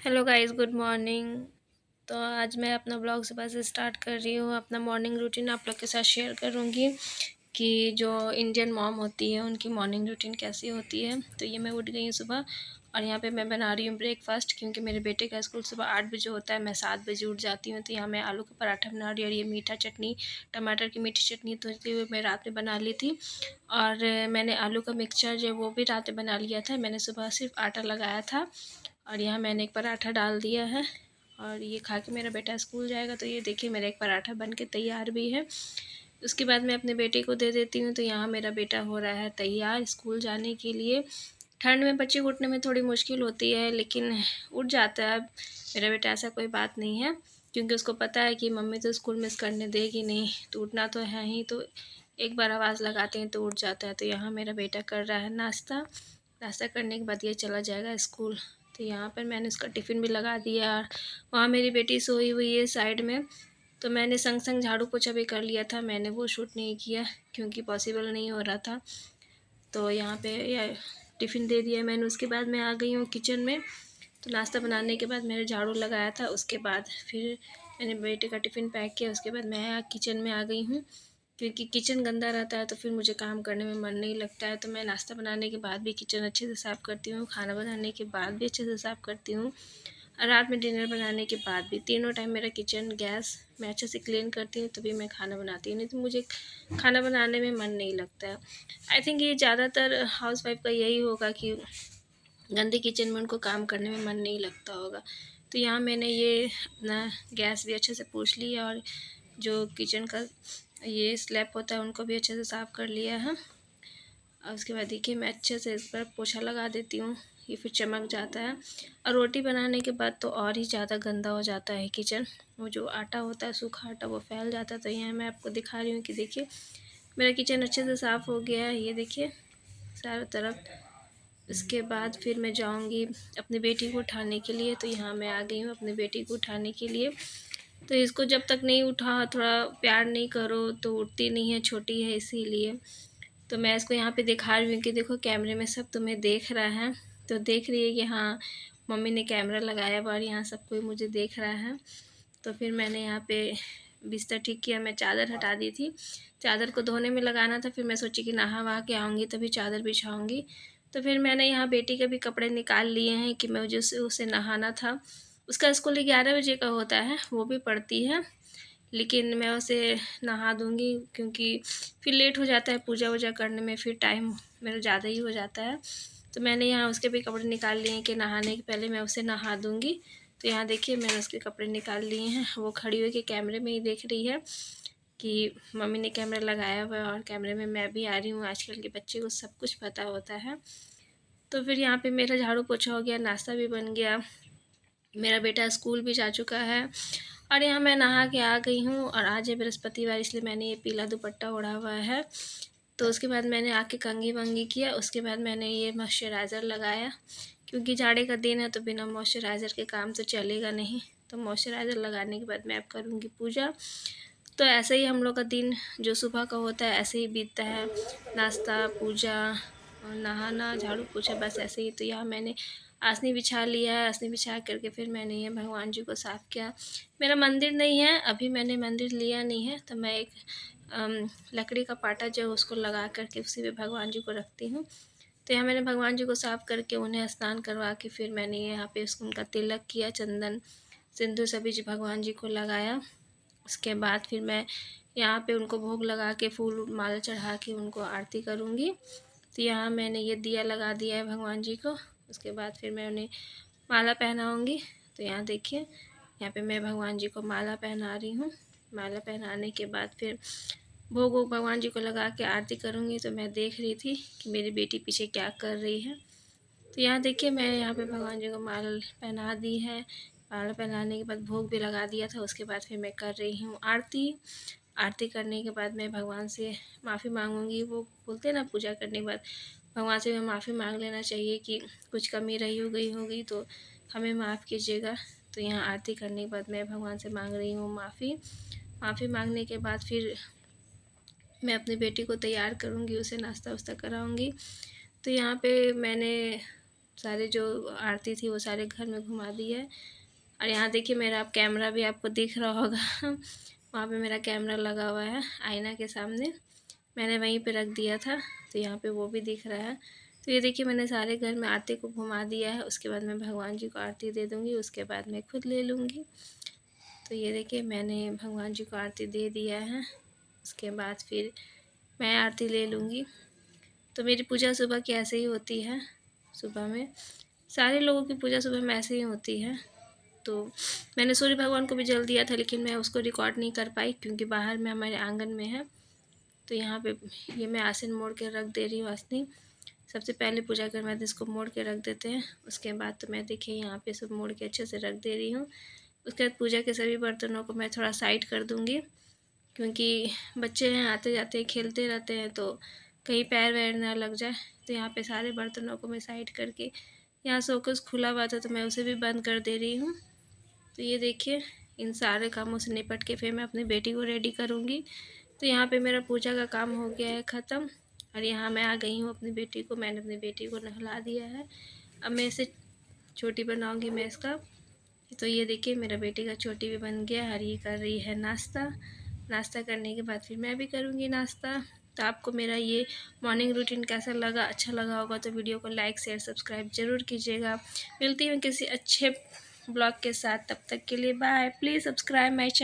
Hello guys, good morning. तो आज मैं अपना ब्लॉग सुबह से स्टार्ट कर रही हूँ। अपना मॉर्निंग रूटीन आप लोग के साथ शेयर करूँगी कि जो इंडियन मॉम होती है उनकी मॉर्निंग रूटीन कैसी होती है। तो ये मैं उठ गई हूँ सुबह और यहाँ पे मैं बना रही हूँ ब्रेकफास्ट, क्योंकि मेरे बेटे का स्कूल सुबह 8 बजे होता है। मैं 7 बजे उठ जाती हूँ। तो यहाँ मैं आलू का पराठा बना रही हूँ और ये मीठा चटनी, टमाटर की मीठी चटनी तो ये मैं रात में बना ली थी। और मैंने आलू का मिक्सचर जो वो भी रात में बना लिया था। मैंने सुबह सिर्फ आटा लगाया था और यहाँ मैंने एक पराठा डाल दिया है और ये खा के मेरा बेटा स्कूल जाएगा। तो ये देखिए मेरा एक पराठा बन के तैयार भी है। उसके बाद मैं अपने बेटे को दे देती हूँ। तो यहाँ मेरा बेटा हो रहा है तैयार स्कूल जाने के लिए। ठंड में बच्चे को उठने में थोड़ी मुश्किल होती है, लेकिन उठ जाता है। मेरा बेटा ऐसा कोई बात नहीं है, क्योंकि उसको पता है कि मम्मी तो स्कूल मिस करने देगी नहीं, तो उठना तो है ही। तो एक बार आवाज़ लगाते हैं तो उठ जाता है। तो यहाँ मेरा बेटा कर रहा है नाश्ता। नाश्ता करने के बाद ये चला जाएगा स्कूल। तो यहाँ पर मैंने उसका टिफ़िन भी लगा दिया। वहाँ मेरी बेटी सोई हुई है साइड में। तो मैंने संग संग झाड़ू पोछा भी कर लिया था। मैंने वो शूट नहीं किया क्योंकि पॉसिबल नहीं हो रहा था। तो यहाँ पे ये टिफ़िन दे दिया मैंने। उसके बाद मैं आ गई हूँ किचन में। तो नाश्ता बनाने के बाद मैंने झाड़ू लगाया था। उसके बाद फिर मैंने बेटे का टिफ़िन पैक किया। उसके बाद मैं किचन में आ गई हूँ, क्योंकि किचन गंदा रहता है तो फिर मुझे काम करने में मन नहीं लगता है। तो मैं नाश्ता बनाने के बाद भी किचन अच्छे से साफ़ करती हूँ, खाना बनाने के बाद भी अच्छे से साफ़ करती हूँ, और रात में डिनर बनाने के बाद भी। तीनों टाइम मेरा किचन गैस मैं अच्छे से क्लीन करती हूँ, तभी मैं खाना बनाती हूँ। नहीं तो मुझे खाना बनाने में मन नहीं लगता है। आई थिंक ये ज़्यादातर हाउसवाइफ का यही होगा कि गंदे किचन में उनको काम करने में मन नहीं लगता होगा। तो यहाँ मैंने ये अपना गैस भी अच्छे से पोंछ लिया और जो किचन का ये स्लैब होता है उनको भी अच्छे से साफ़ कर लिया है। और उसके बाद देखिए मैं अच्छे से इस पर पोछा लगा देती हूँ, ये फिर चमक जाता है। और रोटी बनाने के बाद तो और ही ज़्यादा गंदा हो जाता है किचन। वो जो आटा होता है, सूखा आटा, वो फैल जाता है। तो यहाँ मैं आपको दिखा रही हूँ कि देखिए मेरा किचन अच्छे से साफ़ हो गया है, ये देखिए चारों तरफ। उसके बाद फिर मैं जाऊँगी अपनी बेटी को उठाने के लिए। तो यहाँ मैं आ गई हूँ अपनी बेटी को उठाने के लिए। तो इसको जब तक नहीं उठा, थोड़ा प्यार नहीं करो तो उठती नहीं है, छोटी है इसीलिए। तो मैं इसको यहाँ पे दिखा रही हूँ कि देखो कैमरे में सब तुम्हें देख रहा है। तो देख रही है कि हाँ मम्मी ने कैमरा लगाया हुआ और यहाँ सब कोई मुझे देख रहा है। तो फिर मैंने यहाँ पे बिस्तर ठीक किया। मैं चादर हटा दी थी, चादर को धोने में लगाना था। फिर मैं सोची कि नहा वहा के आऊँगी तभी चादर बिछाऊँगी। तो फिर मैंने यहाँ बेटी के भी कपड़े निकाल लिए हैं कि मैं मुझे उसे नहाना था। उसका स्कूल 11 बजे का होता है, वो भी पढ़ती है, लेकिन मैं उसे नहा दूँगी क्योंकि फिर लेट हो जाता है पूजा वूजा करने में, फिर टाइम मेरा ज़्यादा ही हो जाता है। तो मैंने यहाँ उसके भी कपड़े निकाल लिए हैं कि नहाने के पहले मैं उसे नहा दूँगी। तो यहाँ देखिए मैंने उसके कपड़े निकाल लिए हैं। वो खड़ी होकर कैमरे में ही देख रही है कि मम्मी ने कैमरा लगाया हुआ है और कैमरे में मैं भी आ रही हूँ। आजकल के बच्चे को सब कुछ पता होता है। तो फिर यहाँ पे मेरा झाड़ू पोछा हो गया, नाश्ता भी बन गया, मेरा बेटा स्कूल भी जा चुका है और यहाँ मैं नहा के आ गई हूँ। और आज है बृहस्पतिवार, इसलिए मैंने ये पीला दुपट्टा ओढ़ा हुआ है। तो उसके बाद मैंने आके कंघी वंगी किया। उसके बाद मैंने ये मॉइस्चराइज़र लगाया, क्योंकि जाड़े का दिन है तो बिना मॉइस्चराइज़र के काम तो चलेगा नहीं। तो मॉइस्चराइज़र लगाने के बाद मैं अब करूँगी पूजा। तो ऐसे ही हम लोग का दिन जो सुबह का होता है ऐसे ही बीतता है, नाश्ता, पूजा और नहाना, झाड़ू पोछा, बस ऐसे ही। तो यहाँ मैंने आसनी बिछा लिया है। आसनी बिछा करके फिर मैंने ये भगवान जी को साफ़ किया। मेरा मंदिर नहीं है, अभी मैंने मंदिर लिया नहीं है, तो मैं एक लकड़ी का पाटा जो है उसको लगा करके उसी पे भगवान जी को रखती हूँ। तो यहाँ मैंने भगवान जी को साफ़ करके उन्हें स्नान करवा के फिर मैंने यहाँ पे उसको उनका तिलक किया, चंदन सिंदूर सभी जी भगवान जी को लगाया। उसके बाद फिर मैं यहाँ पे उनको भोग लगा के फूल माला चढ़ा के उनको आरती करूँगी। तो यहाँ मैंने ये दिया लगा दिया है भगवान जी को। उसके बाद फिर मैं उन्हें माला पहनाऊँगी। तो यहाँ देखिए यहाँ पे मैं भगवान जी को माला पहना रही हूँ। माला पहनाने के बाद फिर भोग वोग भगवान जी को लगा के आरती करूँगी। तो मैं देख रही थी कि मेरी बेटी पीछे क्या कर रही है। तो यहाँ देखिए मैं यहाँ पे भगवान जी को माला पहना दी है। माला पहनाने के बाद भोग भी लगा दिया था। उसके बाद फिर मैं कर रही हूँ आरती। आरती करने के बाद मैं भगवान से माफ़ी मांगूंगी। वो बोलते हैं ना पूजा करने के बाद भगवान से मैं माफ़ी मांग लेना चाहिए कि कुछ कमी रही हो गई होगी तो हमें माफ़ कीजिएगा। तो यहाँ आरती करने के बाद मैं भगवान से मांग रही हूँ माफ़ी। माफ़ी मांगने के बाद फिर मैं अपनी बेटी को तैयार करूँगी, उसे नाश्ता वास्ता कराऊँगी। तो यहाँ पे मैंने सारे जो आरती थी वो सारे घर में घुमा दी है। और यहाँ देखिए मेरा आप कैमरा भी आपको दिख रहा होगा वहाँ पे मेरा कैमरा लगा हुआ है आईना के सामने, मैंने वहीं पे रख दिया था, तो यहाँ पे वो भी दिख रहा है। तो ये देखिए मैंने सारे घर में आरती को घुमा दिया है। उसके बाद मैं भगवान जी को आरती दे दूँगी, उसके बाद मैं खुद ले लूँगी। तो ये देखिए मैंने भगवान जी को आरती दे दिया है, उसके बाद फिर मैं आरती ले लूँगी। तो मेरी पूजा सुबह की ऐसे ही होती है। सुबह में सारे लोगों की पूजा सुबह में ऐसे ही होती है। तो मैंने सूर्य भगवान को भी जल दिया था, लेकिन मैं उसको रिकॉर्ड नहीं कर पाई क्योंकि बाहर में हमारे आंगन में है। तो यहाँ पे ये मैं आसन मोड़ के रख दे रही हूँ। आसनी सबसे पहले पूजा के बाद इसको मोड़ के रख देते हैं। उसके बाद तो मैं देखिए यहाँ पे सब मोड़ के अच्छे से रख दे रही हूँ। उसके बाद पूजा के सभी बर्तनों को मैं थोड़ा साइड कर दूँगी, क्योंकि बच्चे हैं आते जाते खेलते रहते हैं, तो कहीं पैर वैर ना लग जाए। तो यहाँ पे सारे बर्तनों को मैं साइड करके, यहाँ शोकेस खुला हुआ था तो मैं उसे भी बंद कर दे रही हूँ। तो ये देखिए इन सारे कामों से निपट के फिर मैं अपनी बेटी को रेडी करूँगी। तो यहाँ पे मेरा पूजा का काम हो गया है ख़त्म, और यहाँ मैं आ गई हूँ अपनी बेटी को, मैंने अपनी बेटी को नहला दिया है। अब मैं इसे छोटी बनाऊँगी मैं इसका। तो ये देखिए मेरा बेटी का छोटी भी बन गया और ये कर रही है नाश्ता। नाश्ता करने के बाद फिर मैं भी करूँगी नाश्ता। तो आपको मेरा ये मॉर्निंग रूटीन कैसा लगा, अच्छा लगा होगा तो वीडियो को लाइक शेयर सब्सक्राइब ज़रूर कीजिएगा। मिलती हूँ किसी अच्छे ब्लॉग के साथ, तब तक के लिए bye. Please subscribe my channel.